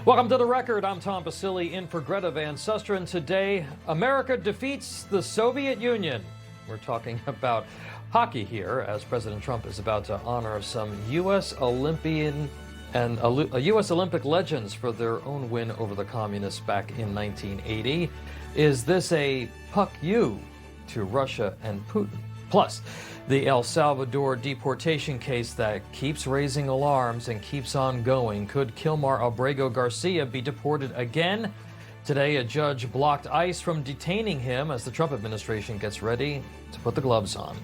Welcome to The Record. I'm Tom Basile in for Greta Van Susteren. Today, America defeats the Soviet Union. We're talking about hockey here, as President Trump is about to honor some U.S. Olympian and U.S. Olympic legends for their own win over the communists back in 1980. Is this a puck you to Russia and Putin? Plus, the El Salvador deportation case that keeps raising alarms and keeps on going. Could Kilmar Abrego Garcia be deported again? Today, a judge blocked ICE from detaining him as the Trump administration gets ready to put the gloves on.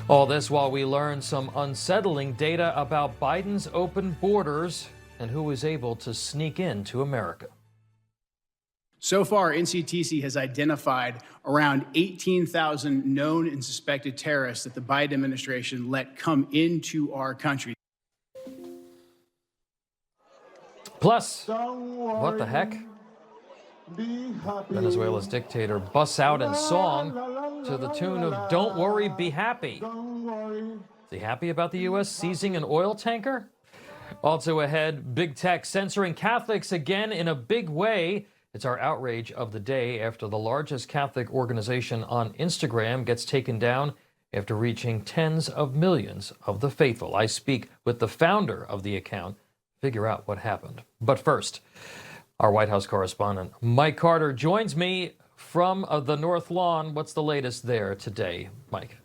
All this while we learn some unsettling data about Biden's open borders and who is able to sneak into America. So far, NCTC has identified around 18,000 known and suspected terrorists that the Biden administration let come into our country. Plus, what the heck? Venezuela's dictator busts out in song to the tune of "Don't Worry, Be Happy." Is he happy about the U.S. seizing an oil tanker? Also ahead, big tech censoring Catholics again in a big way. It's our outrage of the day after the largest Catholic organization on Instagram gets taken down after reaching tens of millions of the faithful. I speak with the founder of the account, figure out what happened. But first, our White House correspondent Mike Carter joins me from the North Lawn. What's the latest there today, Mike?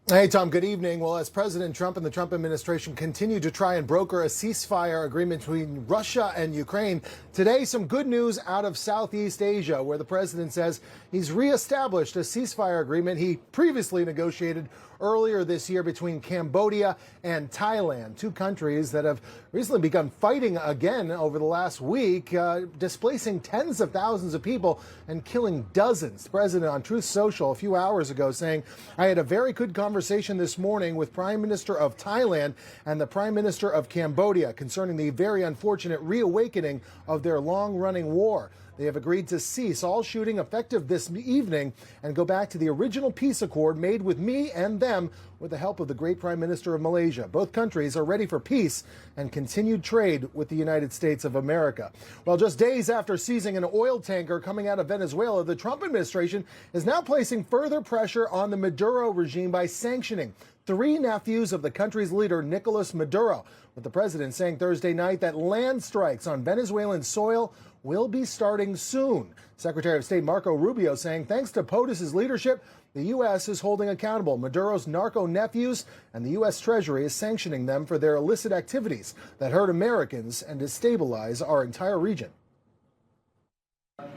Hey, Tom, good evening. Well, as President Trump and the Trump administration continue to try and broker a ceasefire agreement between Russia and Ukraine, today some good news out of Southeast Asia, where the president says he's reestablished a ceasefire agreement he previously negotiated earlier this year between Cambodia and Thailand, two countries that have recently begun fighting again over the last week, displacing tens of thousands of people and killing dozens. The president on Truth Social a few hours ago saying, "I had a very good conversation this morning with Prime Minister of Thailand and the Prime Minister of Cambodia concerning the very unfortunate reawakening of their long-running war. They have agreed to cease all shooting effective this evening and go back to the original peace accord made with me and them with the help of the great Prime Minister of Malaysia. Both countries are ready for peace and continued trade with the United States of America." Well, just days after seizing an oil tanker coming out of Venezuela, the Trump administration is now placing further pressure on the Maduro regime by sanctioning three nephews of the country's leader, Nicolas Maduro, with the president saying Thursday night that land strikes on Venezuelan soil will be starting soon. Secretary of State Marco Rubio saying thanks to POTUS's leadership, the U.S. is holding accountable Maduro's narco nephews, and the U.S. Treasury is sanctioning them for their illicit activities that hurt Americans and destabilize our entire region.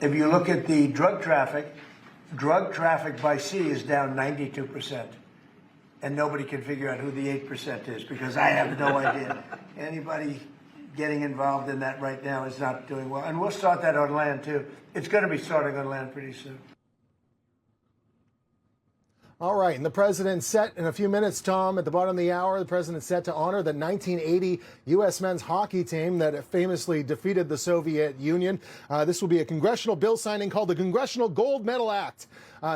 If you look at the drug traffic by sea is down 92%. And nobody can figure out who the 8% is, because I have no idea. Anybody getting involved in that right now is not doing well. And we'll start that on land, too. It's going to be starting on land pretty soon. All right, and the president set in a few minutes, Tom, at the bottom of the hour, the president set to honor the 1980 U.S. men's hockey team that famously defeated the Soviet Union. This will be a congressional bill signing called the Congressional Gold Medal Act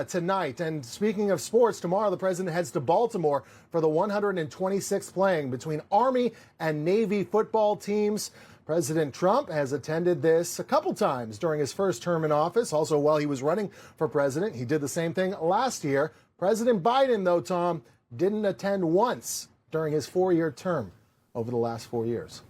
tonight. And speaking of sports, tomorrow the president heads to Baltimore for the 126th playing between Army and Navy football teams. President Trump has attended this a couple times during his first term in office. Also, while he was running for president, he did the same thing last year. President Biden, though, Tom, didn't attend once during his four-year term over the last 4 years.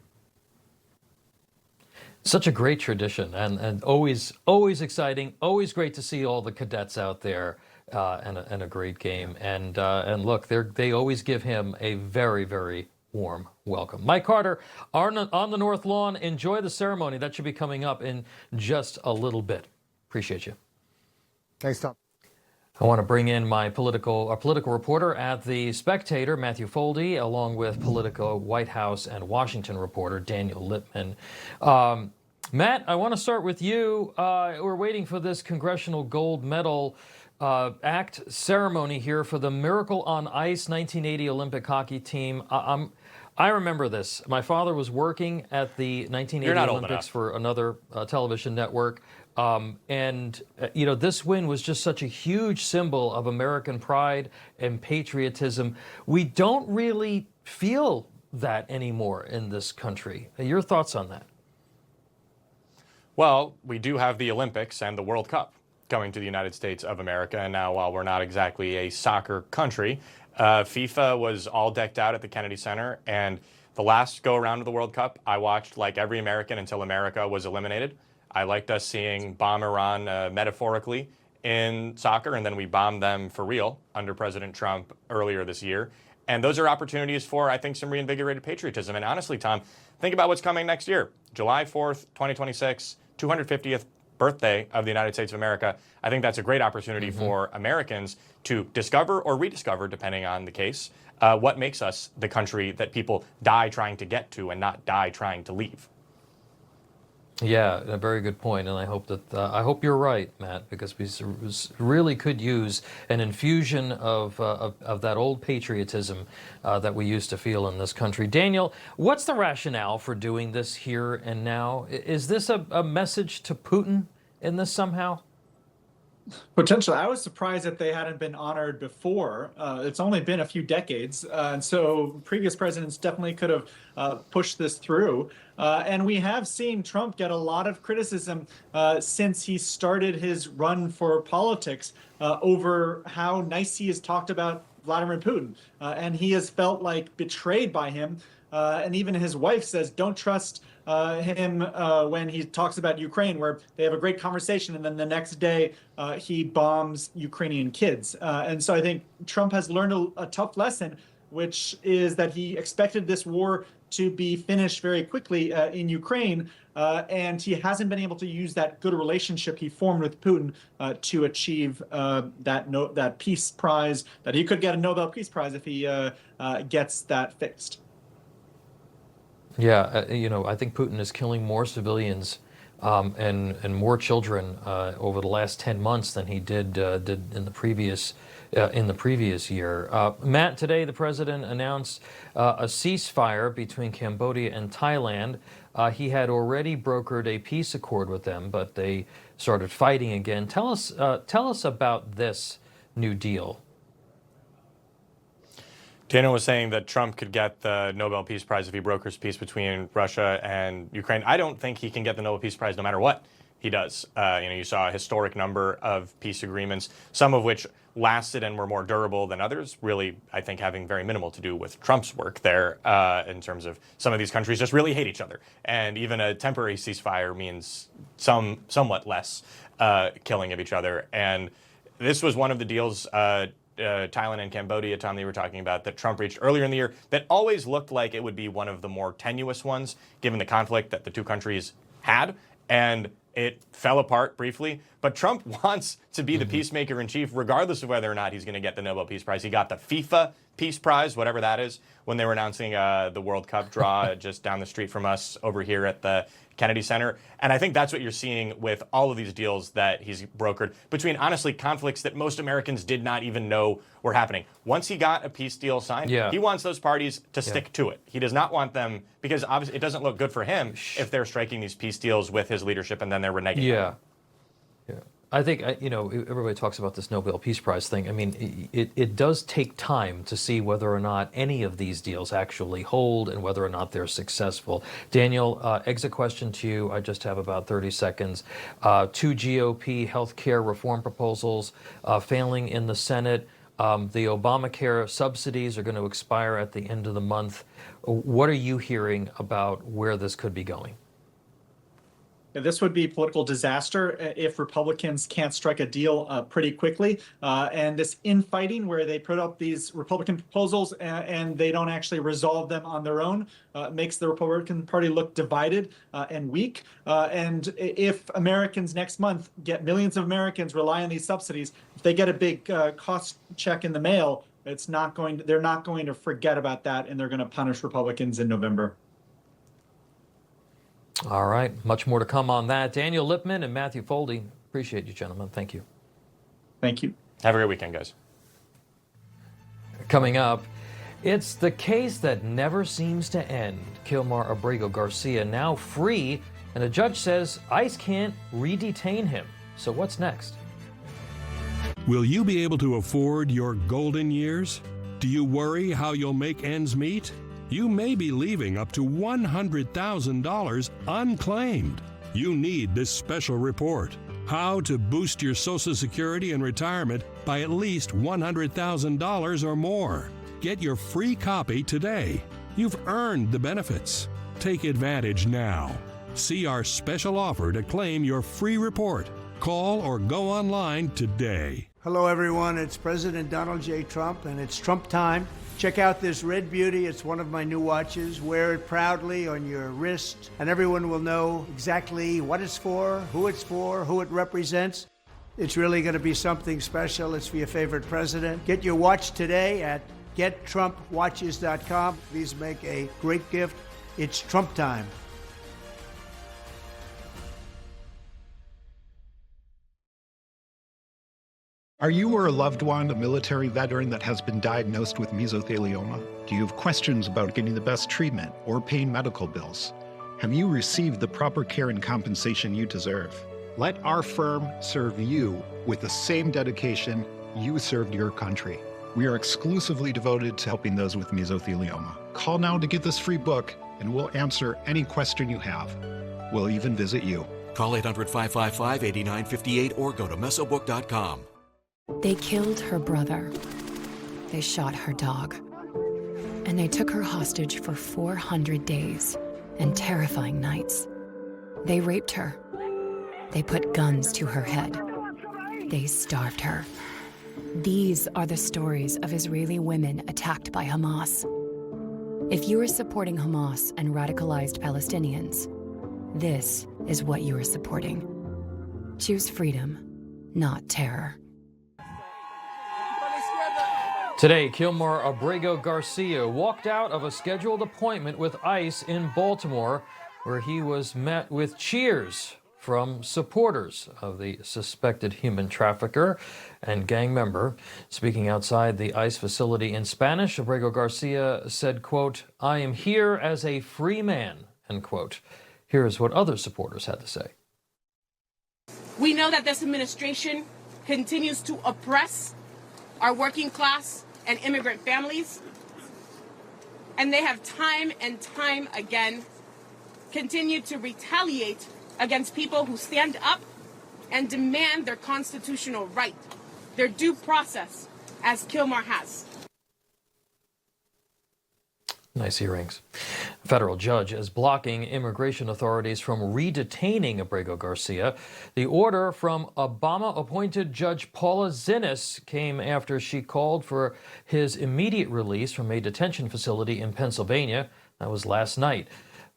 Such a great tradition, and always exciting, always great to see all the cadets out there, and a great game. And look, they always give him a very, very warm welcome. Mike Carter on the North Lawn. Enjoy the ceremony. That should be coming up in just a little bit. Appreciate you. Thanks, Tom. I want to bring in my political reporter at The Spectator, Matthew Foldi, along with Politico White House and Washington reporter Daniel Lippman. Matt, I want to start with you. We're waiting for this Congressional Gold Medal Act ceremony here for the Miracle on Ice 1980 Olympic hockey team. I remember this. My father was working at the 1980 Olympics for another television network. This win was just such a huge symbol of American pride and patriotism. We don't really feel that anymore in this country. Your thoughts on that? Well, we do have the Olympics and the World Cup coming to the United States of America. And now, while we're not exactly a soccer country, FIFA was all decked out at the Kennedy Center. And the last go around of the World Cup, I watched like every American until America was eliminated. I liked us seeing bomb Iran metaphorically in soccer, and then we bombed them for real under President Trump earlier this year. And those are opportunities for, I think, some reinvigorated patriotism. And honestly, Tom, think about what's coming next year. July 4th, 2026, 250th birthday of the United States of America. I think that's a great opportunity for Americans to discover or rediscover, depending on the case, what makes us the country that people die trying to get to and not die trying to leave. Yeah, a very good point, and I hope that I hope you're right, Matt, because we really could use an infusion of that old patriotism that we used to feel in this country. Daniel, what's the rationale for doing this here and now? Is this a message to Putin in this somehow? Potentially. I was surprised that they hadn't been honored before. It's only been a few decades. And so previous presidents definitely could have pushed this through. And we have seen Trump get a lot of criticism since he started his run for politics over how nice he has talked about Vladimir Putin. And he has felt like betrayed by him. And even his wife says, don't trust him when he talks about Ukraine, where they have a great conversation, and then the next day he bombs Ukrainian kids. And so I think Trump has learned a tough lesson, which is that he expected this war to be finished very quickly in Ukraine, and he hasn't been able to use that good relationship he formed with Putin to achieve that peace prize, that he could get a Nobel Peace Prize if he gets that fixed. Yeah, I think Putin is killing more civilians and more children over the last 10 months than he did in the previous year. Matt, today the president announced a ceasefire between Cambodia and Thailand. He had already brokered a peace accord with them, but they started fighting again. Tell us about this new deal. Daniel was saying that Trump could get the Nobel Peace Prize if he brokers peace between Russia and Ukraine. I don't think he can get the Nobel Peace Prize no matter what he does. You saw a historic number of peace agreements, some of which lasted and were more durable than others, really, I think, having very minimal to do with Trump's work there in terms of some of these countries just really hate each other. And even a temporary ceasefire means somewhat less killing of each other. And this was one of the deals Thailand and Cambodia, Tom, that you were talking about, that Trump reached earlier in the year, that always looked like it would be one of the more tenuous ones, given the conflict that the two countries had. And it fell apart briefly. But Trump wants to be the peacemaker in chief, regardless of whether or not he's going to get the Nobel Peace Prize. He got the FIFA Peace Prize, whatever that is, when they were announcing the World Cup draw just down the street from us over here at the Kennedy Center. And I think that's what you're seeing with all of these deals that he's brokered between, honestly, conflicts that most Americans did not even know were happening. Once he got a peace deal signed, he wants those parties to stick to it. He does not want them, because obviously it doesn't look good for him if they're striking these peace deals with his leadership and then they're reneging. Yeah. I think, everybody talks about this Nobel Peace Prize thing. I mean, it does take time to see whether or not any of these deals actually hold and whether or not they're successful. Daniel, exit question to you. I just have about 30 seconds. 2 GOP healthcare reform proposals failing in the Senate. The Obamacare subsidies are going to expire at the end of the month. What are you hearing about where this could be going? This would be a political disaster if Republicans can't strike a deal pretty quickly. And this infighting where they put up these Republican proposals and they don't actually resolve them on their own makes the Republican Party look divided and weak. And if Americans next month get millions of Americans rely on these subsidies, if they get a big cost check in the mail, they're not going to forget about that, and they're going to punish Republicans in November. All right. Much more to come on that. Daniel Lippman and Matthew Foldi. Appreciate you, gentlemen. Thank you. Thank you. Have a great weekend, guys. Coming up, it's the case that never seems to end. Kilmar Abrego Garcia now free, and a judge says ICE can't re-detain him. So what's next? Will you be able to afford your golden years? Do you worry how you'll make ends meet? You may be leaving up to $100,000 unclaimed. You need this special report. How to boost your Social Security and retirement by at least $100,000 or more. Get your free copy today. You've earned the benefits. Take advantage now. See our special offer to claim your free report. Call or go online today. Hello, everyone. It's President Donald J. Trump, and it's Trump time. Check out this red beauty. It's one of my new watches. Wear it proudly on your wrist, and everyone will know exactly what it's for, who it represents. It's really going to be something special. It's for your favorite president. Get your watch today at gettrumpwatches.com. Please make a great gift. It's Trump time. Are you or a loved one a military veteran that has been diagnosed with mesothelioma? Do you have questions about getting the best treatment or paying medical bills? Have you received the proper care and compensation you deserve? Let our firm serve you with the same dedication you served your country. We are exclusively devoted to helping those with mesothelioma. Call now to get this free book, and we'll answer any question you have. We'll even visit you. Call 800-555-8958 or go to mesobook.com. They killed her brother. They shot her dog. And they took her hostage for 400 days and terrifying nights. They raped her. They put guns to her head. They starved her. These are the stories of Israeli women attacked by Hamas. If you are supporting Hamas and radicalized Palestinians, this is what you are supporting. Choose freedom, not terror. Today, Kilmer Abrego Garcia walked out of a scheduled appointment with ICE in Baltimore, where he was met with cheers from supporters of the suspected human trafficker and gang member. Speaking outside the ICE facility in Spanish, Abrego Garcia said, quote, "I am here as a free man," end quote. Here's what other supporters had to say. We know that this administration continues to oppress our working class and immigrant families, and they have time and time again continued to retaliate against people who stand up and demand their constitutional right, their due process, as Kilmer has. Nice earrings. A federal judge is blocking immigration authorities from re-detaining Abrego Garcia. The order from Obama-appointed Judge Paula Zinnes came after she called for his immediate release from a detention facility in Pennsylvania. That was last night.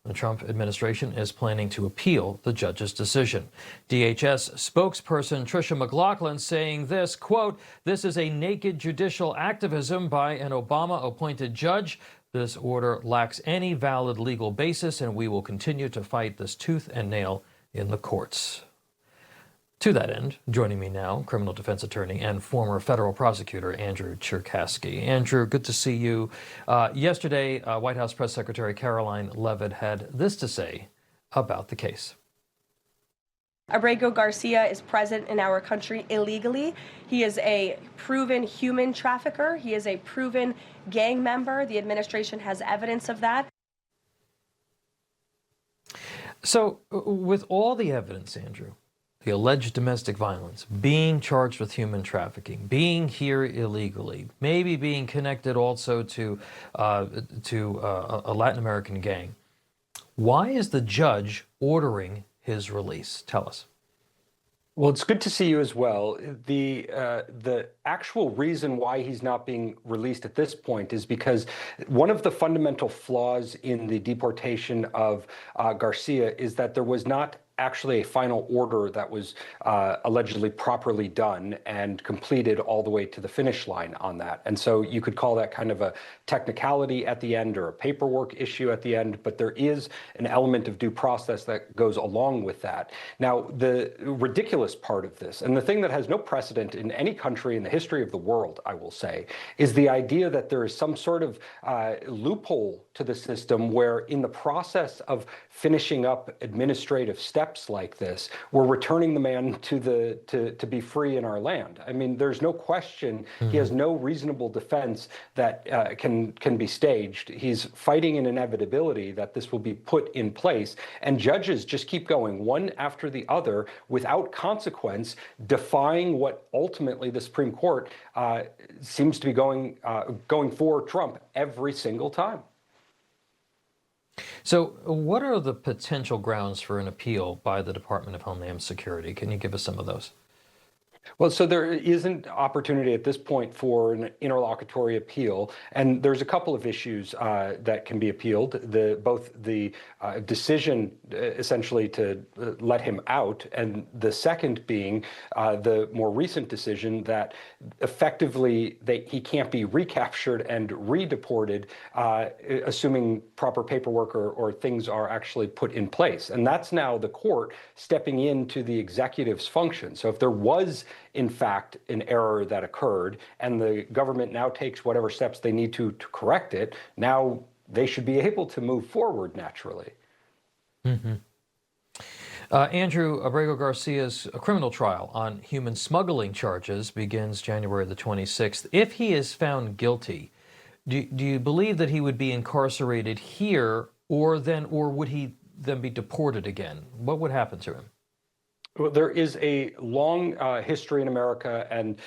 The Trump administration is planning to appeal the judge's decision. DHS spokesperson Tricia McLaughlin saying this, quote, "This is a naked judicial activism by an Obama-appointed judge. This order lacks any valid legal basis, and we will continue to fight this tooth and nail in the courts." To that end, joining me now, criminal defense attorney and former federal prosecutor Andrew Cherkasky. Andrew, good to see you. Yesterday, White House Press Secretary Caroline Leavitt had this to say about the case. Abrego Garcia is present in our country illegally. He is a proven human trafficker. He is a proven gang member. The administration has evidence of that. So, with all the evidence, Andrew, the alleged domestic violence, being charged with human trafficking, being here illegally, maybe being connected also to a Latin American gang, why is the judge ordering his release? Tell us. Well, it's good to see you as well. The actual reason why he's not being released at this point is because one of the fundamental flaws in the deportation of Garcia is that there was not actually a final order that was allegedly properly done and completed all the way to the finish line on that. And so you could call that kind of a technicality at the end or a paperwork issue at the end, but there is an element of due process that goes along with that. Now, the ridiculous part of this, and the thing that has no precedent in any country in the history of the world, I will say, is the idea that there is some sort of loophole to the system where in the process of finishing up administrative steps steps like this, we're returning the man to be free in our land. I mean, there's no question he has no reasonable defense that can be staged. He's fighting an inevitability that this will be put in place, and judges just keep going one after the other without consequence, defying what ultimately the Supreme Court seems to be going for Trump every single time. So what are the potential grounds for an appeal by the Department of Homeland Security? Can you give us some of those? Well, so there isn't opportunity at this point for an interlocutory appeal, and there's a couple of issues that can be appealed. Both the decision essentially to let him out, and the second being the more recent decision that effectively he can't be recaptured and redeported, assuming proper paperwork or things are actually put in place. And that's now the court stepping into the executive's function. So if there was in fact an error that occurred and the government now takes whatever steps they need to correct it, now they should be able to move forward naturally. Andrew Abrego Garcia's criminal trial on human smuggling charges begins January the 26th. If he is found guilty, do you believe that he would be incarcerated here, or would he then be deported again? What would happen to him? Well, there is a long history in America and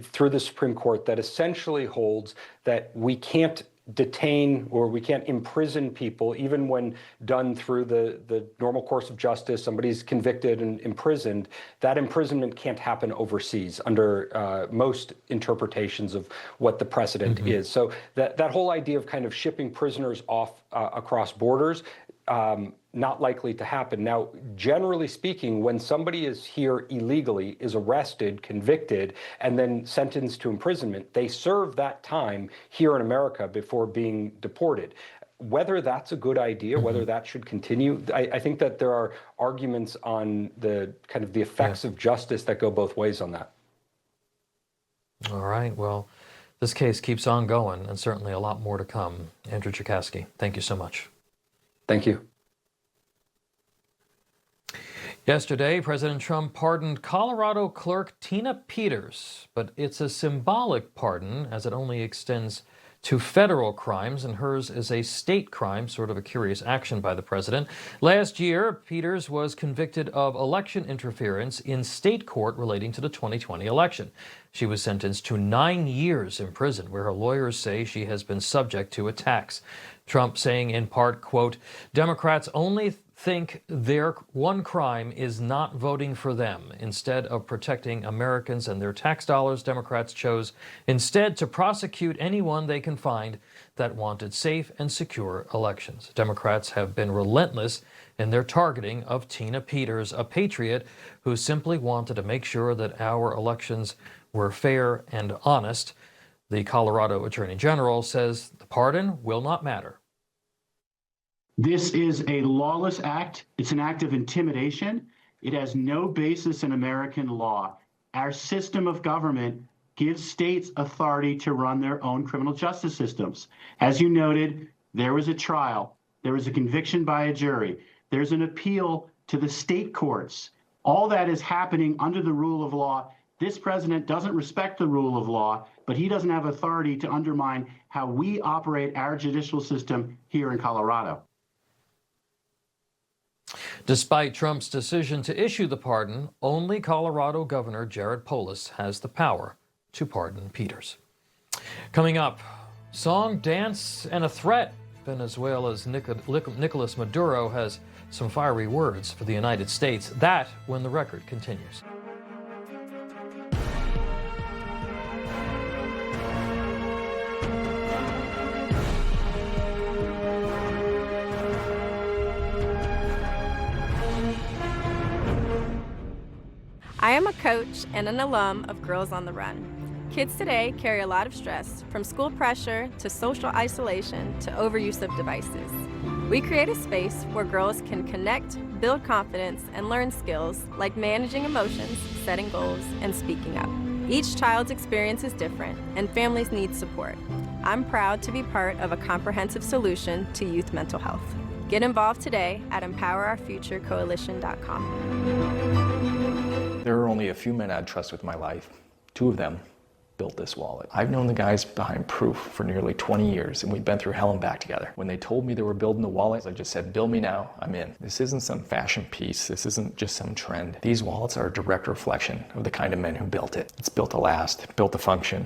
through the Supreme Court that essentially holds that we can't detain or we can't imprison people, even when done through the normal course of justice. Somebody's convicted and imprisoned. That imprisonment can't happen overseas under most interpretations of what the precedent is. So that whole idea of kind of shipping prisoners off across borders, not likely to happen. Now, generally speaking, when somebody is here illegally, is arrested, convicted, and then sentenced to imprisonment, they serve that time here in America before being deported. Whether that's a good idea, whether that should continue, I think that there are arguments on the kind of the effects of justice that go both ways on that. All right. Well, this case keeps on going, and certainly a lot more to come. Andrew Cherkasky, thank you so much. Thank you. Yesterday, President Trump pardoned Colorado clerk Tina Peters, but it's a symbolic pardon as it only extends to federal crimes, and hers is a state crime, sort of a curious action by the president. Last year, Peters was convicted of election interference in state court relating to the 2020 election. She was sentenced to 9 years in prison, where her lawyers say she has been subject to attacks. Trump saying in part, quote, "Democrats only think their one crime is not voting for them. Instead of protecting Americans and their tax dollars, Democrats chose instead to prosecute anyone they can find that wanted safe and secure elections. Democrats have been relentless in their targeting of Tina Peters, a patriot who simply wanted to make sure that our elections were fair and honest." The Colorado Attorney General says the pardon will not matter. This is a lawless act. It's an act of intimidation. It has no basis in American law. Our system of government gives states authority to run their own criminal justice systems. As you noted, there was a trial. There was a conviction by a jury. There's an appeal to the state courts. All that is happening under the rule of law. This president doesn't respect the rule of law, but he doesn't have authority to undermine how we operate our judicial system here in Colorado. Despite Trump's decision to issue the pardon, only Colorado Governor Jared Polis has the power to pardon Peters. Coming up, song, dance, and a threat. Venezuela's Nicolas Maduro has some fiery words for the United States. That when the record continues. I am a coach and an alum of Girls on the Run. Kids today carry a lot of stress, from school pressure to social isolation to overuse of devices. We create a space where girls can connect, build confidence, and learn skills like managing emotions, setting goals, and speaking up. Each child's experience is different, and families need support. I'm proud to be part of a comprehensive solution to youth mental health. Get involved today at empowerourfuturecoalition.com. There are only a few men I'd trust with my life. Two of them built this wallet. I've known the guys behind Proof for nearly 20 years, and we've been through hell and back together. When they told me they were building the wallet, I just said, bill me now, I'm in. This isn't some fashion piece. This isn't just some trend. These wallets are a direct reflection of the kind of men who built it. It's built to last, built to function,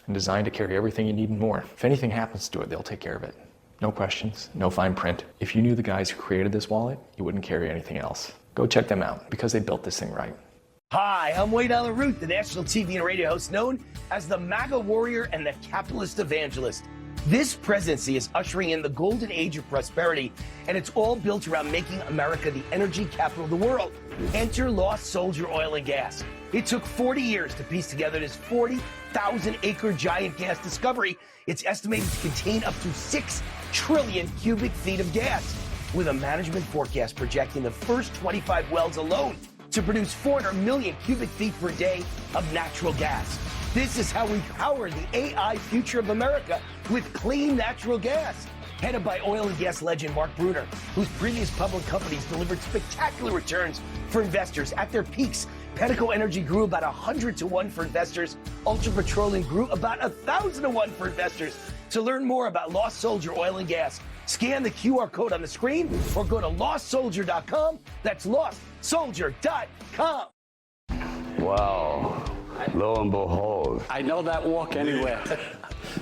and designed to carry everything you need and more. If anything happens to it, they'll take care of it. No questions, no fine print. If you knew the guys who created this wallet, you wouldn't carry anything else. Go check them out, because they built this thing right. Hi, I'm Wade Allen Root, the national TV and radio host known as the MAGA warrior and the capitalist evangelist. This presidency is ushering in the golden age of prosperity, and it's all built around making America the energy capital of the world. Enter Lost Soldier Oil and Gas. It took 40 years to piece together this 40,000-acre giant gas discovery. It's estimated to contain up to 6 trillion cubic feet of gas, with a management forecast projecting the first 25 wells alone to produce 400 million cubic feet per day of natural gas. This is how we power the AI future of America, with clean natural gas. Headed by oil and gas legend Mark Bruner, whose previous public companies delivered spectacular returns for investors. At their peaks, Pedico Energy grew about 100 to 1 for investors. Ultra Petroleum grew about 1,000 to 1 for investors. To learn more about Lost Soldier Oil and Gas, scan the QR code on the screen or go to lostsoldier.com. That's lostsoldier.com. Wow. Lo and behold. I know that walk anywhere.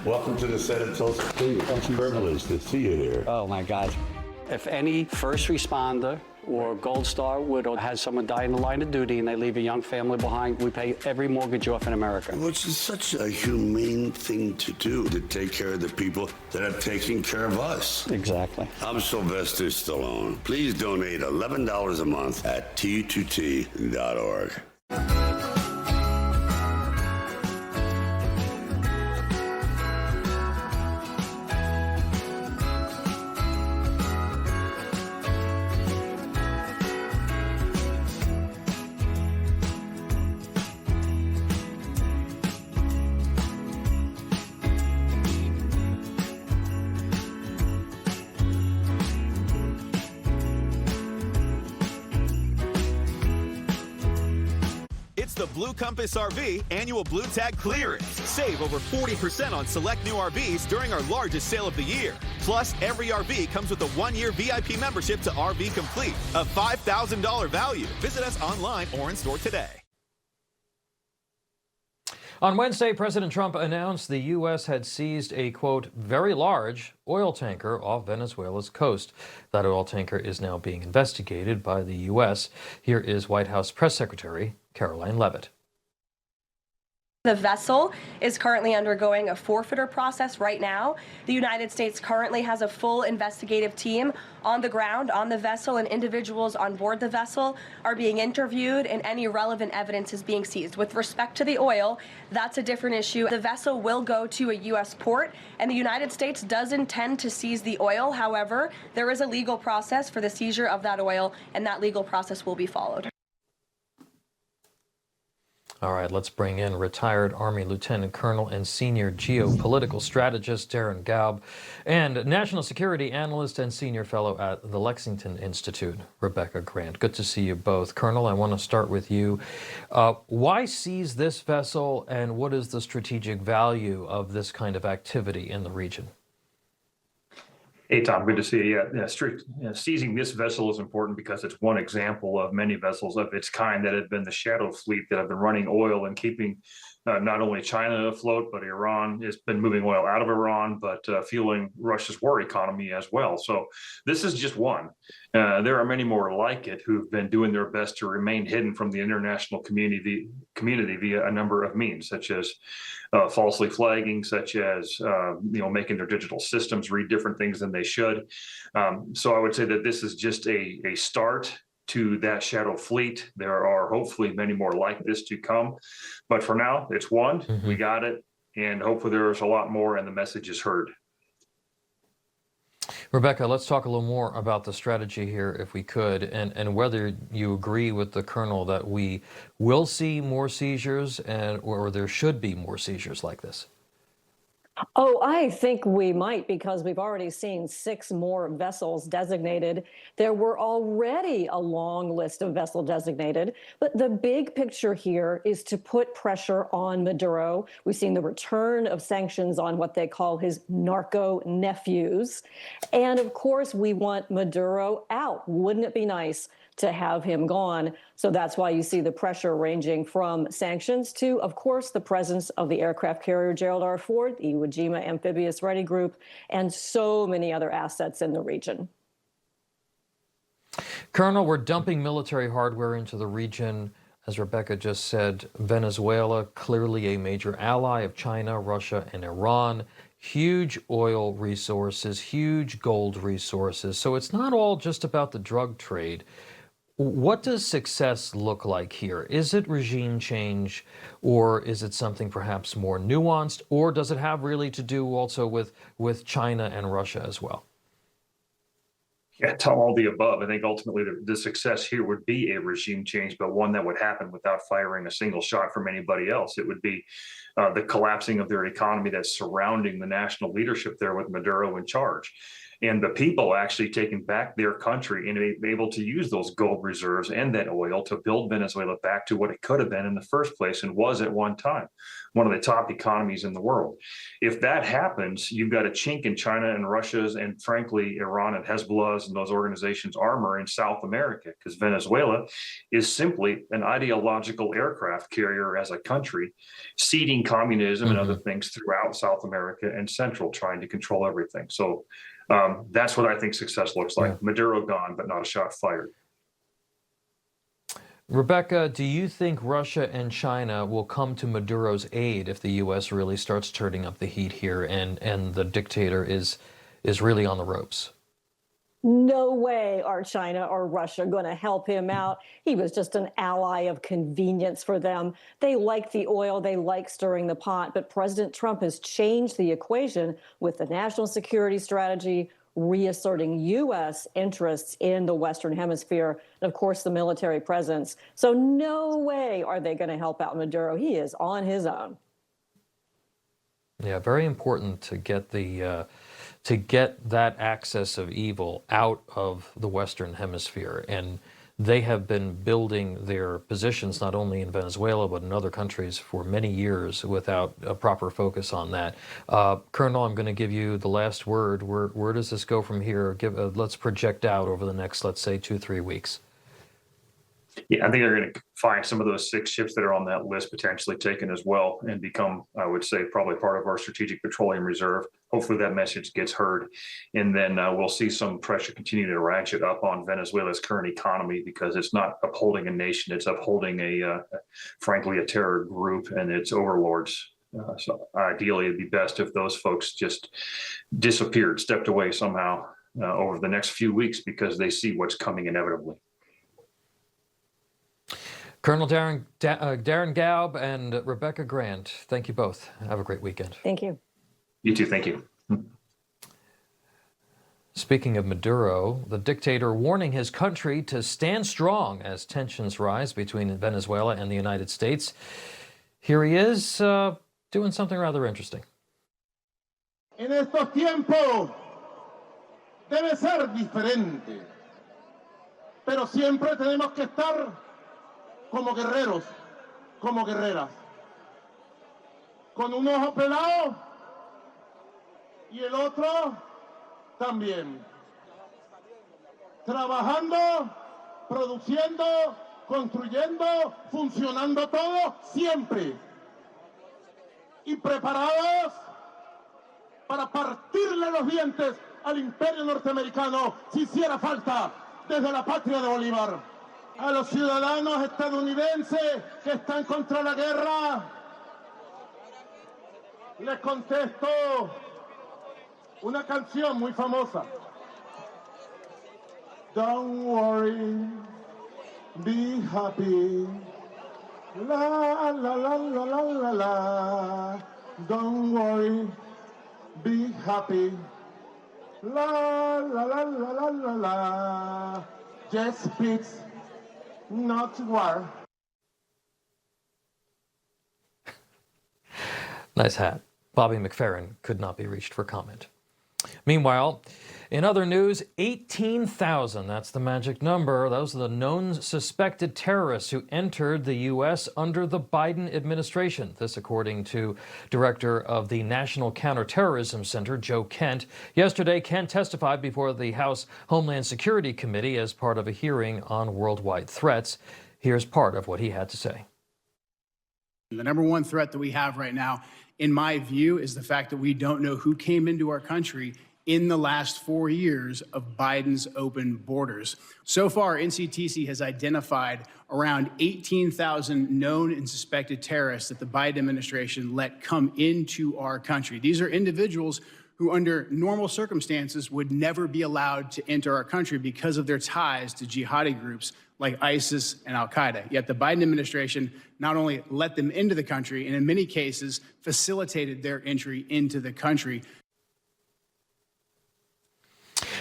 Welcome to the set of Tulsa. It's a privilege to see you here. Oh, my God. If any first responder or Gold Star widow has someone die in the line of duty and they leave a young family behind, we pay every mortgage off in America. Which is such a humane thing to do, to take care of the people that are taking care of us. Exactly. I'm Sylvester Stallone. Please donate $11 a month at t2t.org. It's the Blue Compass RV annual Blue Tag clearance. Save over 40% on select new RVs during our largest sale of the year. Plus, every RV comes with a 1-year VIP membership to RV Complete, a $5,000 value. Visit us online or in store today. On Wednesday, President Trump announced the U.S. had seized a, quote, very large oil tanker off Venezuela's coast. That oil tanker is now being investigated by the U.S. Here is White House Press Secretary Caroline Leavitt. The vessel is currently undergoing a forfeiture process right now. The United States currently has a full investigative team on the ground on the vessel, and individuals on board the vessel are being interviewed and any relevant evidence is being seized. With respect to the oil, that's a different issue. The vessel will go to a U.S. port, and the United States does intend to seize the oil. However, there is a legal process for the seizure of that oil, and that legal process will be followed. All right, let's bring in retired Army Lieutenant Colonel and senior geopolitical strategist Darin Gaub and national security analyst and senior fellow at the Lexington Institute, Rebecca Grant. Good to see you both. Colonel, I want to start with you. Why seize this vessel, and what is the strategic value of this kind of activity in the region? Hey, Tom, good to see you. Seizing this vessel is important because it's one example of many vessels of its kind that have been the shadow fleet that have been running oil and keeping not only China afloat, but Iran has been moving oil out of Iran, but fueling Russia's war economy as well. So this is just one. There are many more like it who've been doing their best to remain hidden from the international community via a number of means, such as falsely flagging, such as making their digital systems read different things than they should. So I would say that this is just a start to that shadow fleet. There are hopefully many more like this to come, but for now it's one. We got it, and hopefully there's a lot more and the message is heard. Rebecca, let's talk a little more about the strategy here, if we could, and whether you agree with the Colonel that we will see more seizures or there should be more seizures like this. Oh, I think we might, because we've already seen 6 more vessels designated. There were already a long list of vessels designated, but the big picture here is to put pressure on Maduro. We've seen the return of sanctions on what they call his narco nephews. And of course, we want Maduro out. Wouldn't it be nice to have him gone? So that's why you see the pressure ranging from sanctions to, of course, the presence of the aircraft carrier Gerald R. Ford, the Iwo Jima Amphibious Ready Group, and so many other assets in the region. Colonel, we're dumping military hardware into the region. As Rebecca just said, Venezuela, clearly a major ally of China, Russia, and Iran. Huge oil resources, huge gold resources. So it's not all just about the drug trade. What does success look like here? Is it regime change, or is it something perhaps more nuanced, or does it have really to do also with China and Russia as well? Yeah, to all the above. I think ultimately the success here would be a regime change, but one that would happen without firing a single shot from anybody else. It would be the collapsing of their economy that's surrounding the national leadership there with Maduro in charge. And the people actually taking back their country and able to use those gold reserves and that oil to build Venezuela back to what it could have been in the first place and was at one time, one of the top economies in the world. If that happens, you've got a chink in China and Russia's and frankly, Iran and Hezbollah's and those organizations' armor in South America, because Venezuela is simply an ideological aircraft carrier as a country, seeding communism and other things throughout South America and Central, trying to control everything. So that's what I think success looks like. Yeah. Maduro gone, but not a shot fired. Rebecca, do you think Russia and China will come to Maduro's aid if the U.S. really starts turning up the heat here and the dictator is really on the ropes? No way are China or Russia going to help him out. He was just an ally of convenience for them. They like the oil, they like stirring the pot, but President Trump has changed the equation with the national security strategy, reasserting U.S. interests in the Western Hemisphere, and of course the military presence. So no way are they going to help out Maduro. He is on his own. Yeah, very important to get that axis of evil out of the Western Hemisphere. And they have been building their positions not only in Venezuela, but in other countries for many years without a proper focus on that. Colonel, I'm going to give you the last word. Where does this go from here? Let's project out over the next, let's say, 2-3 weeks. Yeah, I think they're going to find some of those 6 ships that are on that list potentially taken as well and become, I would say, probably part of our strategic petroleum reserve. Hopefully that message gets heard. And then we'll see some pressure continue to ratchet up on Venezuela's current economy, because it's not upholding a nation, it's upholding frankly, a terror group and its overlords. So ideally, it'd be best if those folks just disappeared, stepped away somehow over the next few weeks, because they see what's coming inevitably. Colonel Darin Gaub and Rebecca Grant, thank you both. Have a great weekend. Thank you. You too, thank you. Speaking of Maduro, the dictator warning his country to stand strong as tensions rise between Venezuela and the United States. Here he is doing something rather interesting. En estos tiempos debe ser diferente, pero siempre tenemos que estar como guerreros, como guerreras, con un ojo pelado y el otro también, trabajando, produciendo, construyendo, funcionando todo siempre, y preparados para partirle los dientes al imperio norteamericano si hiciera falta desde la patria de Bolívar. A los ciudadanos estadounidenses que están contra la guerra, les contesto una canción muy famosa. Don't worry, be happy. La la la la la la la. Don't worry, be happy. La la la la la la la. Just peace, not war. Nice hat. Bobby McFerrin could not be reached for comment. Meanwhile, in other news, 18,000, that's the magic number. Those are the known suspected terrorists who entered the U.S. under the Biden administration. This according to Director of the National Counterterrorism Center, Joe Kent. Yesterday, Kent testified before the House Homeland Security Committee as part of a hearing on worldwide threats. Here's part of what he had to say. The number one threat that we have right now, in my view, is the fact that we don't know who came into our country in the last 4 years of Biden's open borders. So far, NCTC has identified around 18,000 known and suspected terrorists that the Biden administration let come into our country. These are individuals who, under normal circumstances, would never be allowed to enter our country because of their ties to jihadi groups like ISIS and al-Qaeda. Yet the Biden administration not only let them into the country, and in many cases facilitated their entry into the country.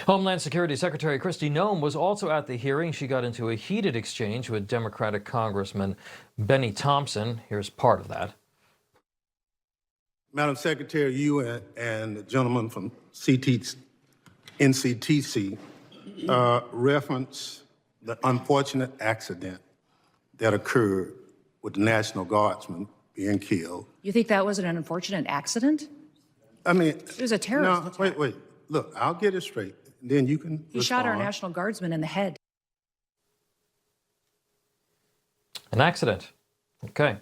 Homeland Security Secretary Kristi Noem was also at the hearing. She got into a heated exchange with Democratic Congressman Benny Thompson. Here's part of that. Madam Secretary, you and the gentleman from NCTC reference the unfortunate accident that occurred with the National Guardsman being killed. You think that was an unfortunate accident? I mean, It was a terrorist attack. Wait. Look, I'll get it straight. Then you can He shot our National Guardsman in the head. An accident. Okay.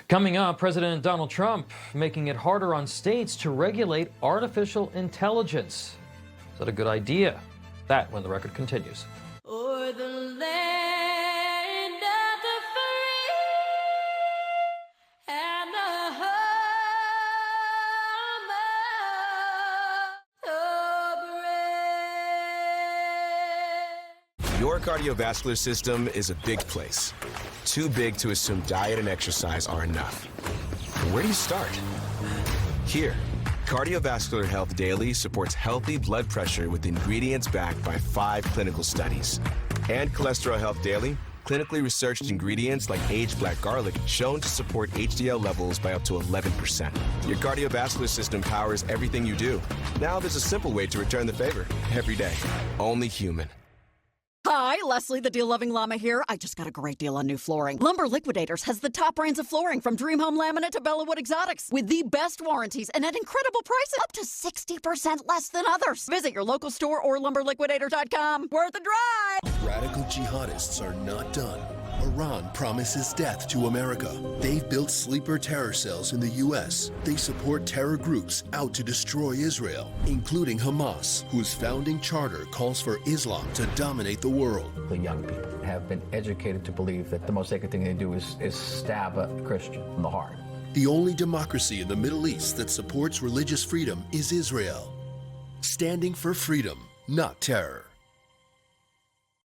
Coming up, President Donald Trump making it harder on states to regulate artificial intelligence. Is that a good idea? That when the record continues. O'er the land of the free and the home of the brave. Your cardiovascular system is a big place. Too big to assume diet and exercise are enough. Where do you start? Here, Cardiovascular Health Daily supports healthy blood pressure with ingredients backed by 5 clinical studies. And Cholesterol Health Daily, clinically researched ingredients like aged black garlic shown to support HDL levels by up to 11%. Your cardiovascular system powers everything you do. Now there's a simple way to return the favor every day. Only human. Hi, Leslie, the deal-loving llama here. I just got a great deal on new flooring. Lumber Liquidators has the top brands of flooring from Dream Home Laminate to Bellawood Exotics with the best warranties and at incredible prices, up to 60% less than others. Visit your local store or lumberliquidators.com. Worth a drive! Radical jihadists are not done. Iran promises death to America. They've built sleeper terror cells in the U.S. They support terror groups out to destroy Israel, including Hamas, whose founding charter calls for Islam to dominate the world. The young people have been educated to believe that the most sacred thing they do is stab a Christian in the heart. The only democracy in the Middle East that supports religious freedom is Israel. Standing for freedom, not terror.